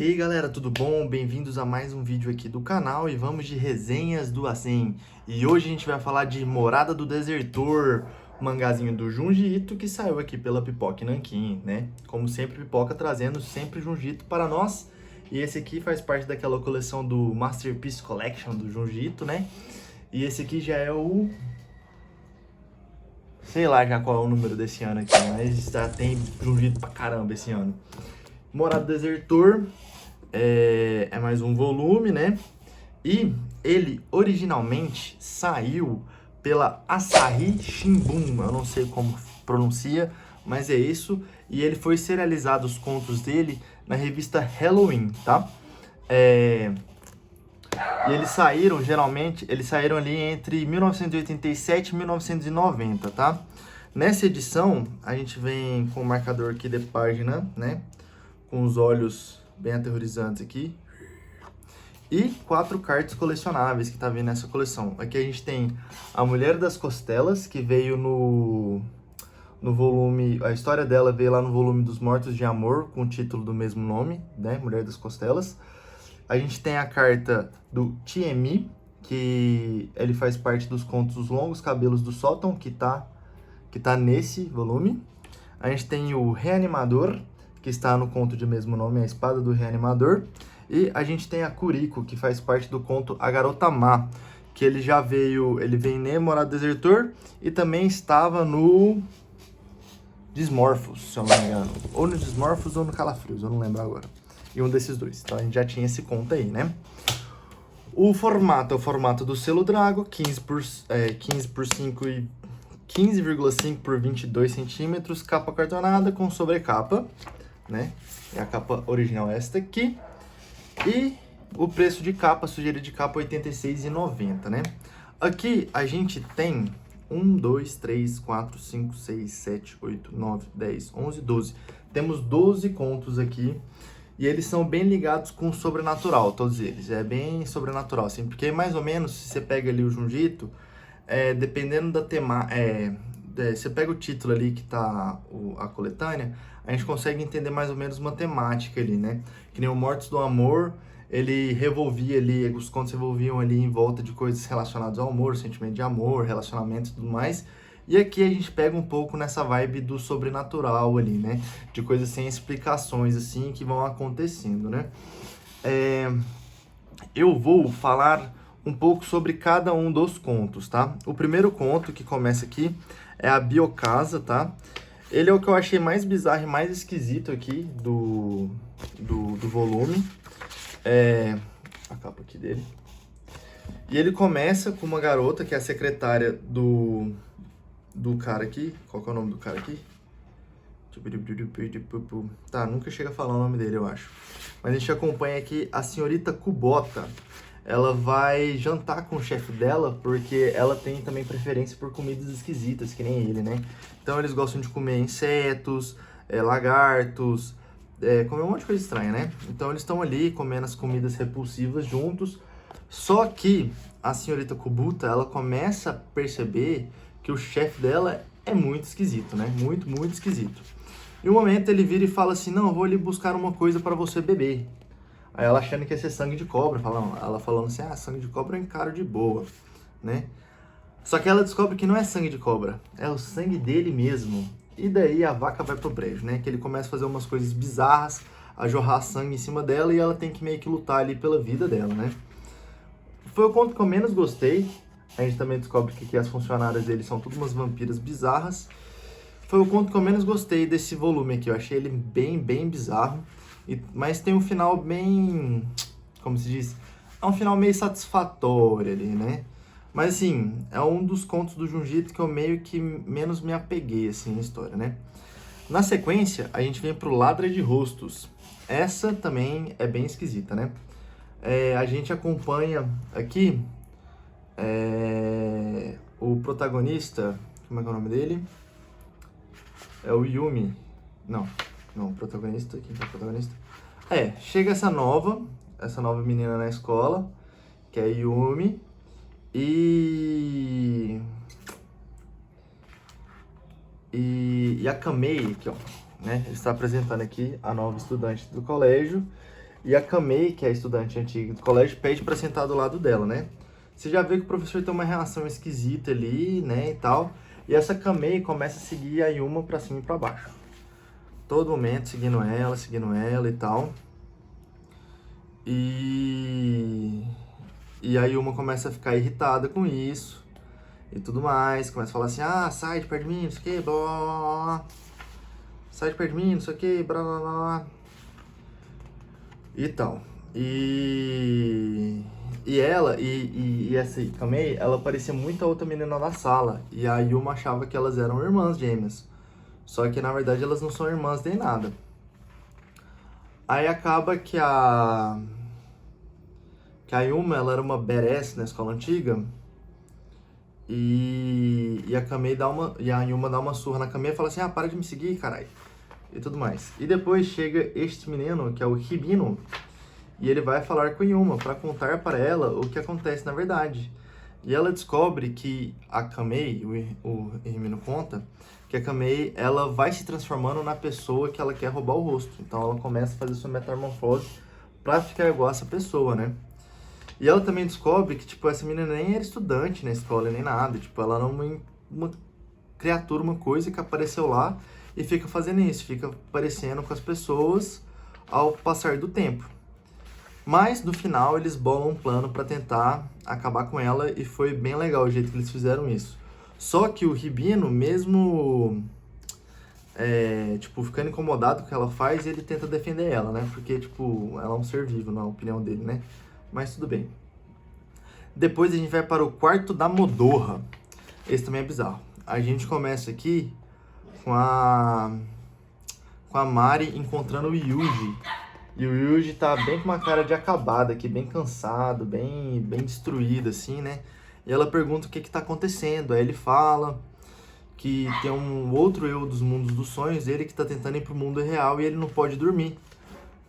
E aí galera, tudo bom? Bem-vindos a mais um vídeo aqui do canal e vamos de resenhas do Asen. E hoje a gente vai falar de Morada do Desertor, mangazinho do Junji Ito que saiu aqui pela Pipoca Nanquim, né? Como sempre, Pipoca trazendo sempre Junji Ito para nós. E esse aqui faz parte daquela coleção do Masterpiece Collection do Junji Ito, né? E esse aqui já é o... sei lá já qual é o número desse ano aqui, mas já tem Junji Ito pra caramba esse ano. Morada do Desertor é mais um volume, né? E ele originalmente saiu pela Asahi Shimbun, eu não sei como pronuncia, mas é isso. E ele foi serializado, os contos dele, na revista Halloween, tá? E eles saíram, geralmente, eles saíram ali entre 1987 e 1990, tá? Nessa edição, a gente vem com o marcador aqui de página, né? Com os olhos bem aterrorizantes aqui. E 4 cartas colecionáveis que tá vindo nessa coleção. Aqui a gente tem a Mulher das Costelas, que veio no volume... a história dela veio lá no volume dos Mortos de Amor, com o título do mesmo nome, né? Mulher das Costelas. A gente tem a carta do Tiemi, que ele faz parte dos contos Os Longos Cabelos do Sótão, que tá nesse volume. A gente tem o Reanimador, que está no conto de mesmo nome, A Espada do Reanimador. E a gente tem a Kuriko, que faz parte do conto A Garota Má, que ele vem em Morada do Desertor e também estava no Desmorphos, se eu não me engano. Ou no Desmorphos ou no Calafrios, eu não lembro agora. E um desses dois. Então a gente já tinha esse conto aí, né? O formato é o formato do selo Drago, 15 por 5 e 15,5 por 22 centímetros, capa cartonada com sobrecapa, né? É a capa original esta aqui. E o preço de capa, sugerido de capa, R$ 86,90, né? Aqui a gente tem 1, 2, 3, 4, 5, 6, 7, 8, 9, 10, 11, 12. Temos 12 contos aqui. E eles são bem ligados com o sobrenatural, todos eles. É bem sobrenatural, assim. Porque mais ou menos, se você pega ali o Junji Ito, dependendo da você pega o título ali que tá a coletânea, a gente consegue entender mais ou menos uma temática ali, né? Que nem o Mortos do Amor, ele revolvia ali, os contos revolviam ali em volta de coisas relacionadas ao amor, sentimento de amor, relacionamentos e tudo mais. E aqui a gente pega um pouco nessa vibe do sobrenatural ali, né? De coisas sem explicações, assim, que vão acontecendo, né? Eu vou falar um pouco sobre cada um dos contos, tá? O primeiro conto que começa aqui é a Biocasa, tá? Ele é o que eu achei mais bizarro e mais esquisito aqui do volume. A capa aqui dele. E ele começa com uma garota que é a secretária do cara aqui. Qual que é o nome do cara aqui? Tá, nunca chega a falar o nome dele, eu acho. Mas a gente acompanha aqui a senhorita Kubota. Ela vai jantar com o chefe dela, porque ela tem também preferência por comidas esquisitas, que nem ele, né? Então eles gostam de comer insetos, lagartos, comer um monte de coisa estranha, né? Então eles estão ali comendo as comidas repulsivas juntos. Só que a senhorita Kubota, ela começa a perceber que o chefe dela é muito esquisito, né? Muito, muito esquisito. Em um momento ele vira e fala assim, não, eu vou ali buscar uma coisa para você beber. Aí ela achando que ia ser sangue de cobra, ela falando assim, sangue de cobra eu encaro de boa, né? Só que ela descobre que não é sangue de cobra, é o sangue dele mesmo. E daí a vaca vai pro brejo, né? Que ele começa a fazer umas coisas bizarras, a jorrar sangue em cima dela e ela tem que meio que lutar ali pela vida dela, né? Foi o conto que eu menos gostei. A gente também descobre que as funcionárias dele são todas umas vampiras bizarras. Foi o conto que eu menos gostei desse volume aqui, eu achei ele bem, bem bizarro. Mas tem um final bem, como se diz, é um final meio satisfatório ali, né? Mas assim, é um dos contos do Junji Ito que eu meio que menos me apeguei assim na história, né? Na sequência, a gente vem pro Ladra de Rostos. Essa também é bem esquisita, né? A gente acompanha aqui o protagonista, como é que é o nome dele? É o Yumi. Não, o protagonista, quem que é o protagonista? Chega essa nova menina na escola, que é a Yumi, e a Kamei, aqui, ó, né? Ele está apresentando aqui a nova estudante do colégio, E a Kamei, que é a estudante antiga do colégio, pede pra sentar do lado dela, né? Você já vê que o professor tem uma reação esquisita ali, né, e tal. E essa Kamei começa a seguir a Yuma pra cima e pra baixo. Todo momento seguindo ela e tal. E a Yuma começa a ficar irritada com isso e tudo mais. Começa a falar assim, ah, sai de perto de mim, não sei o que, blá, blá, blá, blá. Sai de perto de mim, não sei o que, blá, blá, blá. E tal. E essa Kamei, ela parecia muito a outra menina da sala. E a Yuma achava que elas eram irmãs gêmeas. Só que, na verdade, elas não são irmãs nem nada. Aí acaba que a Yuma, ela era uma badass na escola antiga. E a Yuma dá uma surra na Kamei e fala assim, ah, para de me seguir, caralho. E tudo mais. E depois chega este menino, que é o Hibino, e ele vai falar com Yuma para contar para ela o que acontece na verdade. E ela descobre que a Kamei, o Hibino conta, que a Kamei, ela vai se transformando na pessoa que ela quer roubar o rosto. Então ela começa a fazer sua metamorfose pra ficar igual a essa pessoa, né? E ela também descobre que, tipo, essa menina nem era estudante na escola, nem nada. Tipo, ela era uma criatura, uma coisa que apareceu lá e fica fazendo isso, fica aparecendo com as pessoas ao passar do tempo. Mas, no final, eles bolam um plano pra tentar acabar com ela e foi bem legal o jeito que eles fizeram isso. Só que o Hibino, mesmo, tipo, ficando incomodado com o que ela faz, ele tenta defender ela, né? Porque, tipo, ela é um ser vivo, na opinião dele, né? Mas tudo bem. Depois a gente vai para o quarto da Modorra. Esse também é bizarro. A gente começa aqui com a Mari encontrando o Yuji. E o Yuji tá bem com uma cara de acabado aqui, bem cansado, bem destruído, assim, né? E ela pergunta o que tá acontecendo. Aí ele fala que tem um outro eu dos mundos dos sonhos dele que tá tentando ir pro mundo real e ele não pode dormir.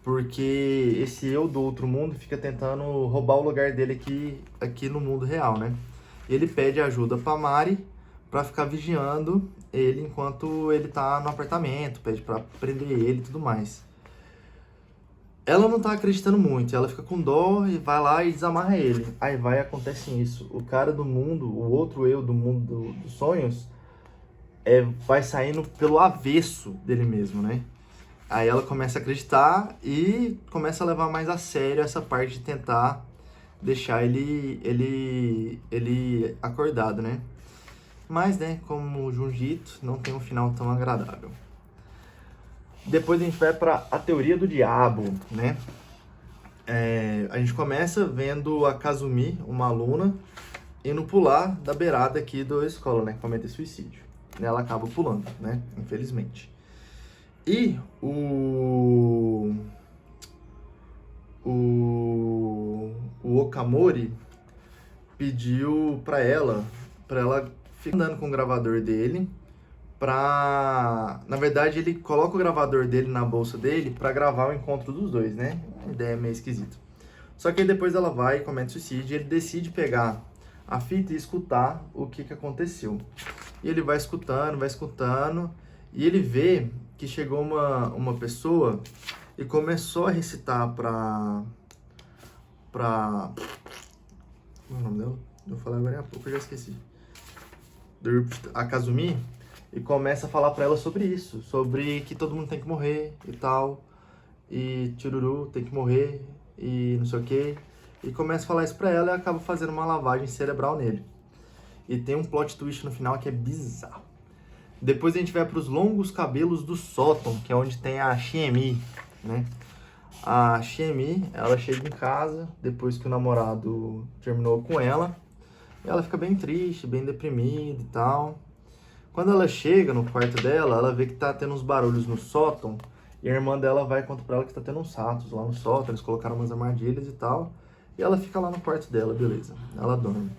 Porque esse eu do outro mundo fica tentando roubar o lugar dele aqui no mundo real, né? Ele pede ajuda pra Mari pra ficar vigiando ele enquanto ele tá no apartamento, pede pra prender ele e tudo mais. Ela não tá acreditando muito, ela fica com dó e vai lá e desamarra ele. Aí vai e acontece isso. O cara do mundo, o outro eu do mundo dos sonhos, vai saindo pelo avesso dele mesmo, né? Aí ela começa a acreditar e começa a levar mais a sério essa parte de tentar deixar ele acordado, né? Mas, né, como o Jujutsu não tem um final tão agradável. Depois a gente vai para a teoria do diabo, né? A gente começa vendo a Kazumi, uma aluna, indo pular da beirada aqui da escola, né? Cometer suicídio. Ela acaba pulando, né? Infelizmente. E o Okamori pediu pra ela ficar andando com o gravador dele na verdade, ele coloca o gravador dele na bolsa dele pra gravar o encontro dos dois, né? Uma ideia meio esquisita. Só que aí depois ela vai e comete suicídio e ele decide pegar a fita e escutar o que aconteceu. E ele vai escutando e ele vê que chegou uma pessoa e começou a recitar como é o nome dela? Eu vou falar agora há pouco, eu já esqueci. A Kazumi, e começa a falar pra ela sobre isso, sobre que todo mundo tem que morrer e tal, e Chururu tem que morrer e não sei o que, e começa a falar isso pra ela e acaba fazendo uma lavagem cerebral nele. E tem um plot twist no final que é bizarro. Depois a gente vai para os longos cabelos do sótão, que é onde tem a Shiemi, né? A Shiemi, ela chega em casa depois que o namorado terminou com ela. E ela fica bem triste, bem deprimida e tal. Quando ela chega no quarto dela, ela vê que tá tendo uns barulhos no sótão. E a irmã dela vai e conta pra ela que tá tendo uns ratos lá no sótão. Eles colocaram umas armadilhas e tal. E ela fica lá no quarto dela, beleza. Ela dorme.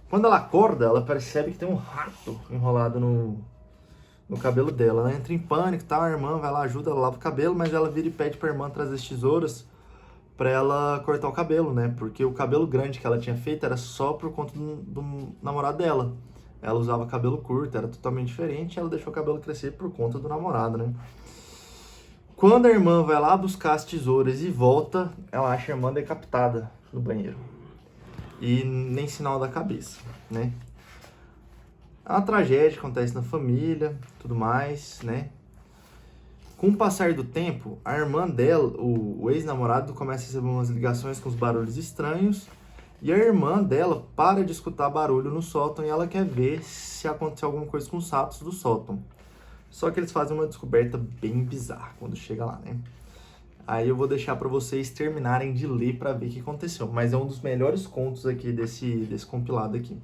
Quando ela acorda, ela percebe que tem um rato enrolado no cabelo dela. Ela entra em pânico e tal, a irmã vai lá, ajuda, ela lava o cabelo, mas ela vira e pede pra irmã trazer as tesouras pra ela cortar o cabelo, né? Porque o cabelo grande que ela tinha feito era só por conta do namorado dela. Ela usava cabelo curto, era totalmente diferente, e ela deixou o cabelo crescer por conta do namorado, né? Quando a irmã vai lá buscar as tesouras e volta, ela acha a irmã decapitada no banheiro. E nem sinal da cabeça, né? É uma tragédia que acontece na família, tudo mais, né? Com o passar do tempo, a irmã dela, o ex-namorado, começa a receber umas ligações com os barulhos estranhos. E a irmã dela para de escutar barulho no sótão e ela quer ver se aconteceu alguma coisa com os ratos do sótão. Só que eles fazem uma descoberta bem bizarra quando chega lá, né? Aí eu vou deixar para vocês terminarem de ler para ver o que aconteceu. Mas é um dos melhores contos aqui desse compilado aqui.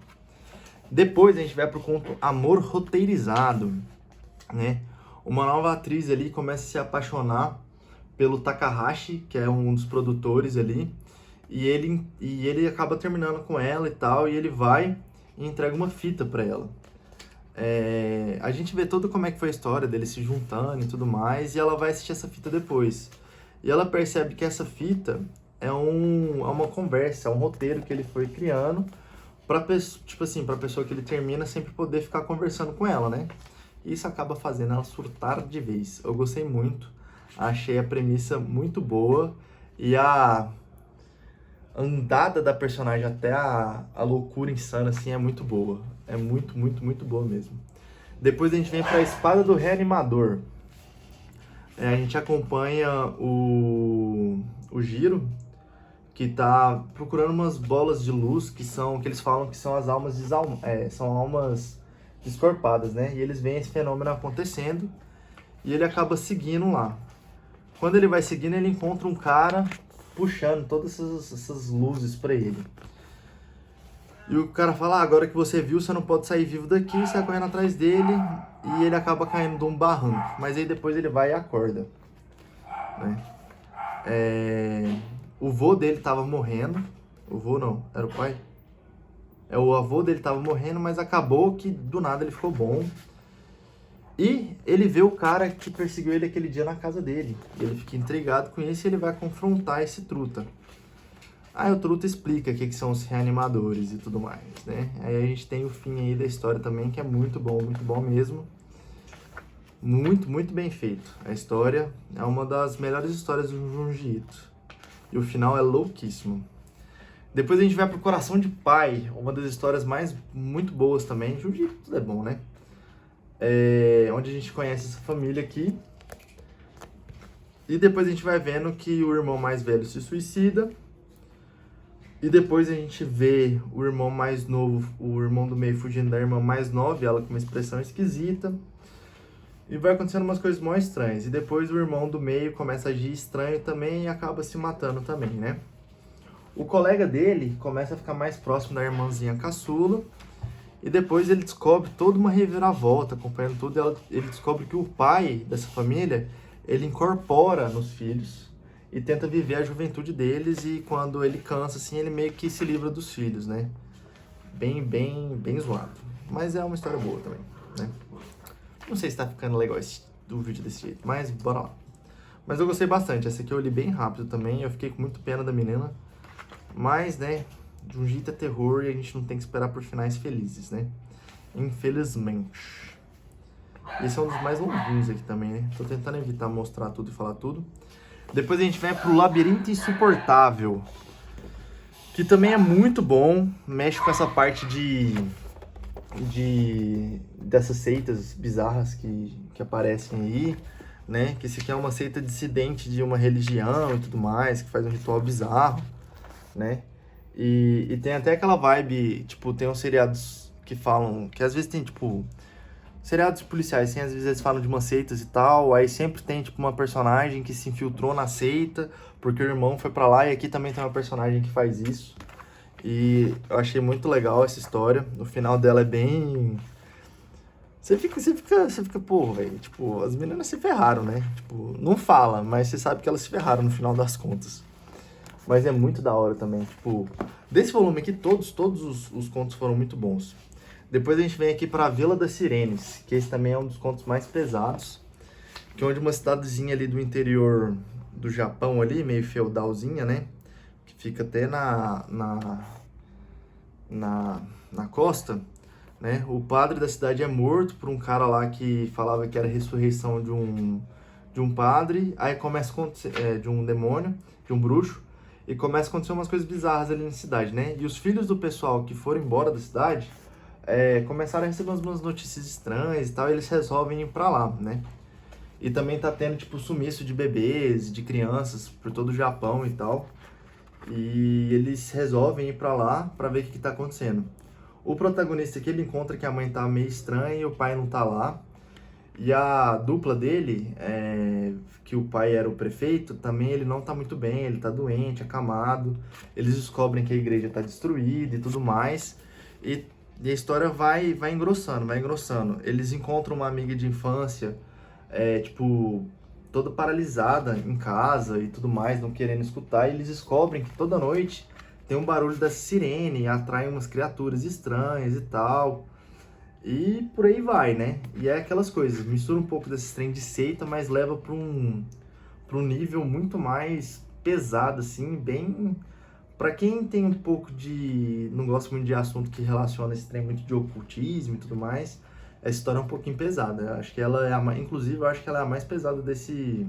Depois a gente vai pro conto Amor Roteirizado, né? Uma nova atriz ali começa a se apaixonar pelo Takahashi, que é um dos produtores ali, e ele acaba terminando com ela e tal, e ele vai e entrega uma fita para ela. A gente vê todo como é que foi a história deles se juntando e tudo mais, e ela vai assistir essa fita depois. E ela percebe que essa fita é uma conversa, é um roteiro que ele foi criando pra pessoa que ele termina sempre poder ficar conversando com ela, né? Isso acaba fazendo ela surtar de vez. Eu gostei muito, achei a premissa muito boa e a andada da personagem até a loucura insana, assim, é muito boa. É muito, muito, muito boa mesmo. Depois a gente vem pra Espada do Reanimador. A gente acompanha o Jiro, que tá procurando umas bolas de luz que eles falam que são as almas são almas descorpadas, né? E eles veem esse fenômeno acontecendo e ele acaba seguindo lá. Quando ele vai seguindo, ele encontra um cara puxando todas essas luzes para ele. E o cara fala, agora que você viu, você não pode sair vivo daqui, você vai correndo atrás dele e ele acaba caindo de um barranco. Mas aí depois ele vai e acorda, né? O vô dele tava morrendo. O vô não, era o pai? O avô dele tava morrendo, mas acabou que do nada ele ficou bom. E ele vê o cara que perseguiu ele aquele dia na casa dele. Ele fica intrigado com isso e ele vai confrontar esse truta. Aí o truta explica o que são os reanimadores e tudo mais, né? Aí a gente tem o fim aí da história também, que é muito bom mesmo. Muito, muito bem feito. A história é uma das melhores histórias do Junji Ito. E o final é louquíssimo. Depois a gente vai pro Coração de Pai, uma das histórias muito boas também. Junji Ito tudo é bom, né? Onde a gente conhece essa família aqui. E depois a gente vai vendo que o irmão mais velho se suicida. E depois a gente vê o irmão mais novo, o irmão do meio fugindo da irmã mais nova, ela com uma expressão esquisita. E vai acontecendo umas coisas mó estranhas. E depois o irmão do meio começa a agir estranho também e acaba se matando também, né? O colega dele começa a ficar mais próximo da irmãzinha caçula. E depois ele descobre toda uma reviravolta, acompanhando tudo. Ele descobre que o pai dessa família, ele incorpora nos filhos e tenta viver a juventude deles. E quando ele cansa, assim, ele meio que se livra dos filhos, né? Bem zoado. Mas é uma história boa também, né? Não sei se tá ficando legal o vídeo desse jeito, mas bora lá. Mas eu gostei bastante. Essa aqui eu li bem rápido também. Eu fiquei com muito pena da menina. Mas, né, Junji Ito é terror e a gente não tem que esperar por finais felizes, né? Infelizmente. Esse é um dos mais longuinhos aqui também, né? Tô tentando evitar mostrar tudo e falar tudo. Depois a gente vai pro Labirinto Insuportável, que também é muito bom. Mexe com essa parte dessas seitas bizarras que aparecem aí, né? Que esse aqui é uma seita dissidente de uma religião e tudo mais, que faz um ritual bizarro, né? E tem até aquela vibe, tipo, tem uns seriados que falam, que às vezes tem, tipo, seriados policiais, assim, às vezes eles falam de umas seitas e tal, aí sempre tem, tipo, uma personagem que se infiltrou na seita, porque o irmão foi pra lá, e aqui também tem uma personagem que faz isso. E eu achei muito legal essa história, o final dela é bem... Você fica, pô, velho, tipo, as meninas se ferraram, né? Tipo, não fala, mas você sabe que elas se ferraram no final das contas. Mas é muito da hora também, tipo, desse volume aqui, todos os contos foram muito bons. Depois a gente vem aqui pra Vila das Sirenes, que esse também é um dos contos mais pesados, que é onde uma cidadezinha ali do interior do Japão ali, meio feudalzinha, né? Que fica até na costa, né? O padre da cidade é morto por um cara lá que falava que era a ressurreição de um padre, aí começa a acontecer, de um demônio, de um bruxo, e começa a acontecer umas coisas bizarras ali na cidade, né? E os filhos do pessoal que foram embora da cidade começaram a receber umas notícias estranhas e tal, e eles resolvem ir pra lá, né? E também tá tendo, tipo, sumiço de bebês, de crianças por todo o Japão e tal. E eles resolvem ir pra lá pra ver o que tá acontecendo. O protagonista aqui, ele encontra que a mãe tá meio estranha e o pai não tá lá. E a dupla dele, que o pai era o prefeito, também ele não tá muito bem, ele tá doente, acamado. Eles descobrem que a igreja tá destruída e tudo mais. E a história vai engrossando, vai engrossando. Eles encontram uma amiga de infância, tipo, toda paralisada em casa e tudo mais, não querendo escutar. E eles descobrem que toda noite tem um barulho da sirene, atrai umas criaturas estranhas e tal. E por aí vai, né? E é aquelas coisas, mistura um pouco desse trem de seita, mas leva para um nível muito mais pesado, assim, bem... Pra quem tem um pouco de... não gosta muito de assunto que relaciona esse trem muito de ocultismo e tudo mais, essa história é um pouquinho pesada. Eu acho que ela é inclusive, eu acho que ela é a mais pesada desse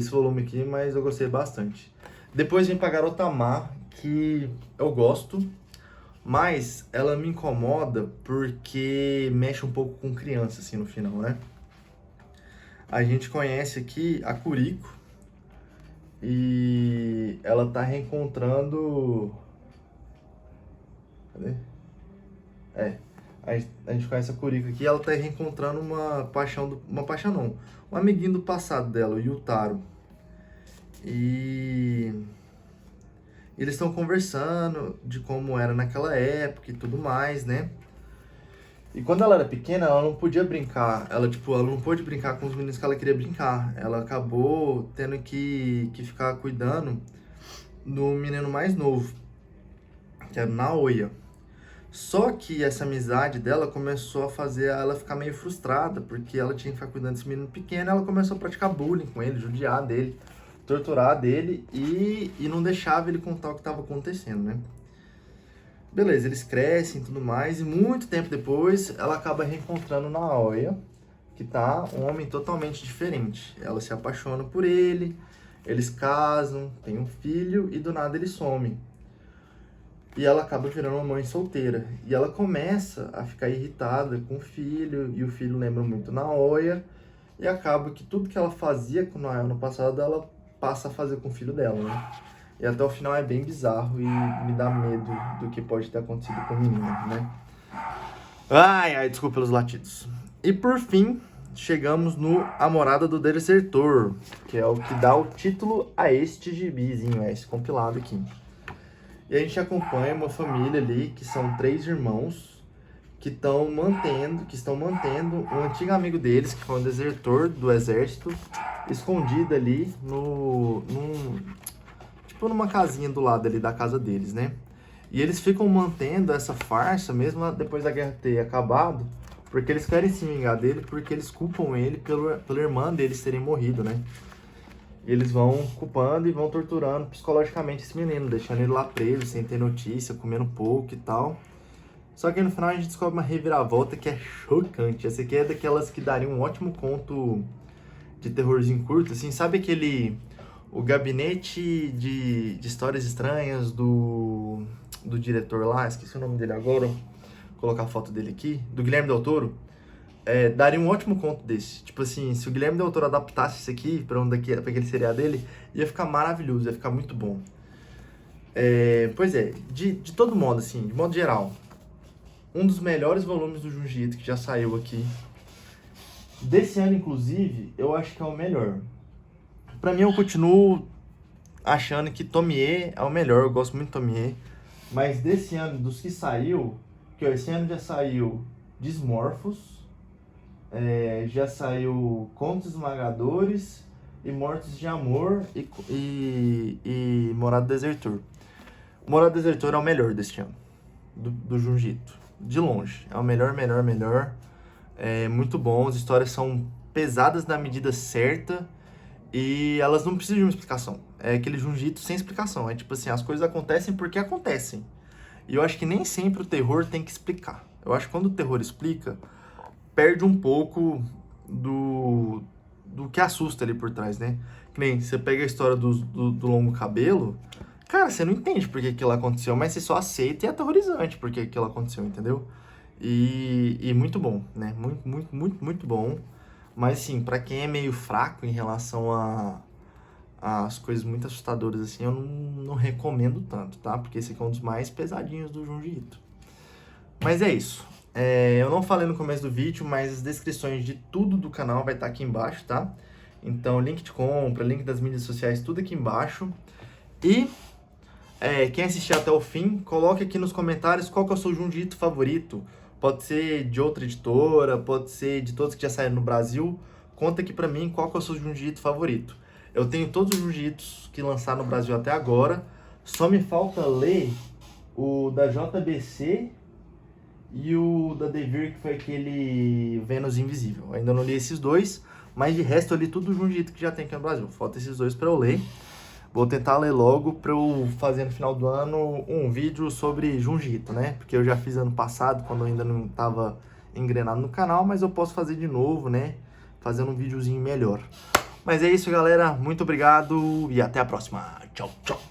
volume aqui, mas eu gostei bastante. Depois vem pra Garota Má, que eu gosto, mas ela me incomoda porque mexe um pouco com criança, assim, no final, né? A gente conhece aqui a Kuriko e ela tá reencontrando... Cadê? A gente conhece a Kuriko aqui e ela tá reencontrando uma paixão, uma paixão não, um amiguinho do passado dela, o Yutaro. E eles estão conversando de como era naquela época e tudo mais, né? E quando ela era pequena, ela não podia brincar. Ela não pôde brincar com os meninos que ela queria brincar. Ela acabou tendo que ficar cuidando do menino mais novo, que era o Naoya. Só que essa amizade dela começou a fazer ela ficar meio frustrada, porque ela tinha que ficar cuidando desse menino pequeno, ela começou a praticar bullying com ele, judiar dele, torturar dele e não deixava ele contar o que estava acontecendo, né? Beleza, eles crescem e tudo mais, e muito tempo depois ela acaba reencontrando Naoya, que tá um homem totalmente diferente. Ela se apaixona por ele, eles casam, tem um filho e do nada ele some. E ela acaba virando uma mãe solteira. E ela começa a ficar irritada com o filho, e o filho lembra muito Naoya, e acaba que tudo que ela fazia com Naoya no passado, ela passa a fazer com o filho dela, né? E até o final é bem bizarro e me dá medo do que pode ter acontecido com o menino, né? Ai, desculpa pelos latidos. E por fim, chegamos no A Morada do Desertor, que é o que dá o título a este gibizinho, esse compilado aqui. E a gente acompanha uma família ali, que são 3 irmãos, que estão mantendo um antigo amigo deles, que foi um desertor do exército, escondido ali numa casinha do lado ali da casa deles, né? E eles ficam mantendo essa farsa mesmo depois da guerra ter acabado, porque eles querem se vingar dele, porque eles culpam ele pela irmã deles terem morrido, né? E eles vão culpando e vão torturando psicologicamente esse menino, deixando ele lá preso, sem ter notícia, comendo pouco e tal. Só que no final a gente descobre uma reviravolta que é chocante. Essa aqui é daquelas que daria um ótimo conto de terrorzinho curto, assim, sabe aquele... O Gabinete de Histórias Estranhas do diretor lá, esqueci o nome dele agora, vou colocar a foto dele aqui, do Guilherme Del Toro, daria um ótimo conto desse. Tipo assim, se o Guilherme Del Toro adaptasse isso aqui pra aquele seriado dele, ia ficar maravilhoso, ia ficar muito bom. Pois é, de todo modo, assim, de modo geral, um dos melhores volumes do Junji Ito que já saiu aqui. Desse ano, inclusive, eu acho que é o melhor. Pra mim, eu continuo achando que Tomie é o melhor, eu gosto muito de Tomie. Mas desse ano, dos que saiu, que esse ano já saiu Desmorphos, já saiu Contos Esmagadores e Mortos de Amor e Morada do Desertor. Morada do Desertor é o melhor deste ano, do Junji Ito, de longe. É o melhor. É muito bom, as histórias são pesadas na medida certa. E elas não precisam de uma explicação. É aquele Junji Ito sem explicação. É tipo assim, as coisas acontecem porque acontecem. E eu acho que nem sempre o terror tem que explicar. Eu acho que quando o terror explica, perde um pouco do que assusta ali por trás, né? Que nem você pega a história do longo cabelo, cara, você não entende por que aquilo aconteceu, mas você só aceita e é aterrorizante porque aquilo aconteceu, entendeu? E muito bom, né? Muito bom. Mas, sim, pra quem é meio fraco em relação as coisas muito assustadoras, assim, eu não recomendo tanto, tá? Porque esse aqui é um dos mais pesadinhos do Junji Ito. Mas é isso. Eu não falei no começo do vídeo, mas as descrições de tudo do canal vai estar aqui embaixo, tá? Então, link de compra, link das mídias sociais, tudo aqui embaixo. E quem assistir até o fim, coloque aqui nos comentários qual que é o seu Junji Ito favorito. Pode ser de outra editora, pode ser de todos que já saíram no Brasil. Conta aqui pra mim qual que é o seu Junji Ito favorito. Eu tenho todos os Junji Itos que lançaram no Brasil até agora. Só me falta ler o da JBC e o da Devir, que foi aquele Vênus Invisível. Eu ainda não li esses dois, mas de resto eu li tudo o Junji Ito que já tem aqui no Brasil. Falta esses dois pra eu ler. Vou tentar ler logo pra eu fazer no final do ano um vídeo sobre Junji Ito, né? Porque eu já fiz ano passado, quando eu ainda não tava engrenado no canal, mas eu posso fazer de novo, né? Fazendo um videozinho melhor. Mas é isso, galera. Muito obrigado e até a próxima. Tchau, tchau.